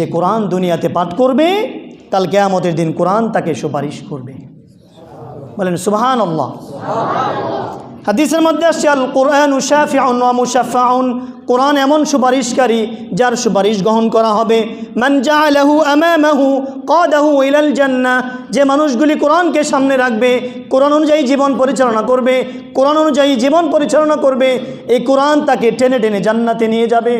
যে কোরআন দুনিয়াতে পাঠ করবে, কাল কিয়ামতের দিন কোরআন তাকে সুপারিশ করবে। বলেন সুবহানাল্লাহ। হাদিসের মধ্যে আসছে আল কোরআন শাফিউন ওয়া মুশাফফাউন, কোরআন এমন সুপারিশকারী যার সুপারিশ গ্রহণ করা হবে। মান জাআলাহু আমামাহু কাদাহু ইলাল জান্নাহ, যে মানুষগুলি কোরআনকে সামনে রাখবে, কোরআন অনুযায়ী জীবন পরিচালনা করবে, কোরআন অনুযায়ী জীবন পরিচালনা করবে, এই কোরআন তাকে টেনে টেনে জান্নাতে নিয়ে যাবে।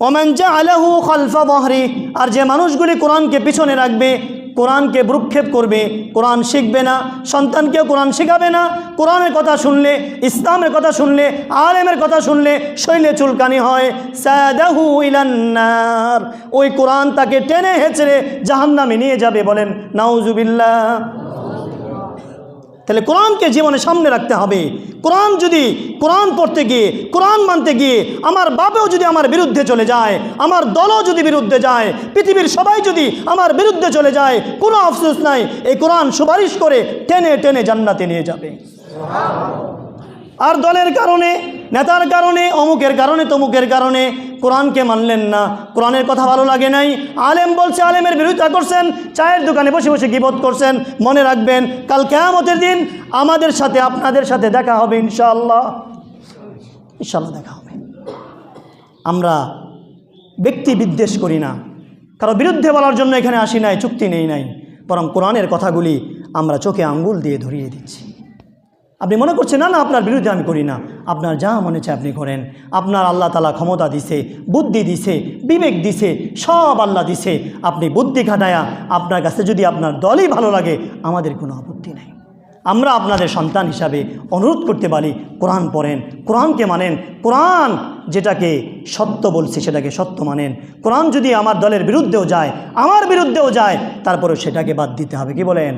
ওমান জাআলাহু খালফা যাহরি, আর যে মানুষগুলি কোরআনকে পিছনে রাখবে, কোরআনকে ভ্রুক্ষেপ করবে, কোরআন শিখবে না, সন্তানকেও কোরআন শেখাবে না, কোরআনের কথা শুনলে, ইসলামের কথা শুনলে, আলেমের কথা শুনলে শৈলে চুলকানি হয়, সাদাহু ইলান নার, ওই কোরআন তাকে টেনে হেঁচড়ে জাহান্নামে নিয়ে যাবে। বলেন নাউজুবিল্লাহ। তাহলে কোরআনকে জীবনে সামনে রাখতে হবে। কোরআন পড়তে গিয়ে, কোরআন মানতে গিয়ে আমার বাপেও যদি আমার বিরুদ্ধে চলে যায়, আমার দলও যদি বিরুদ্ধে যায়, পৃথিবীর সবাই যদি আমার বিরুদ্ধে চলে যায়, কোনো আফসোস নাই, এই কোরআন সুপারিশ করে টেনে টেনে জান্নাতে নিয়ে যাবে। আর দলের কারণে, নেতার কারণে, অমুকের কারণে, তমুকের কারণে কোরআনকে মানলেন না, কোরআনের কথা ভালো লাগে নাই, আলেম বলছে আলেমের বিরোধিতা করছেন, চায়ের দোকানে বসে বসে গীবত করছেন, মনে রাখবেন কাল কিয়ামতের দিন আমাদের সাথে আপনাদের সাথে দেখা হবে ইনশাআল্লাহ। ইনশাআল্লাহ দেখা হবে। আমরা ব্যক্তি বিদ্বেষ করি না, কারো বিরুদ্ধে বলার জন্য এখানে আসি নাই, চুক্তি নেই নাই, বরং কোরআনের কথাগুলি আমরা চোখে আঙ্গুল দিয়ে ধরিয়ে দিচ্ছি। আপনি মনে করছেন না না আপনার বিরুদ্ধে আমি করি না, আপনার যা মনে চায় আপনি করেন। আপনার আল্লাহ তাআলা ক্ষমতা দিছে, বুদ্ধি দিছে, বিবেক দিছে, সব আল্লাহ দিছে। আপনি বুদ্ধি খাটায়া আপনার কাছে যদি আপনার দলই ভালো লাগে, আমাদের কোনো আপত্তি নাই। আমরা আপনাদের সন্তান হিসাবে অনুরোধ করতে পারি, কোরআন পড়েন, কোরআনকে মানেন, কোরআন যেটাকে সত্য বলছে সেটাকে সত্য মানেন। কোরআন যদি আমার দলের বিরুদ্ধেও যায়, আমার বিরুদ্ধেও যায়, তারপরেও সেটাকে বাদ দিতে হবে। কি বলেন?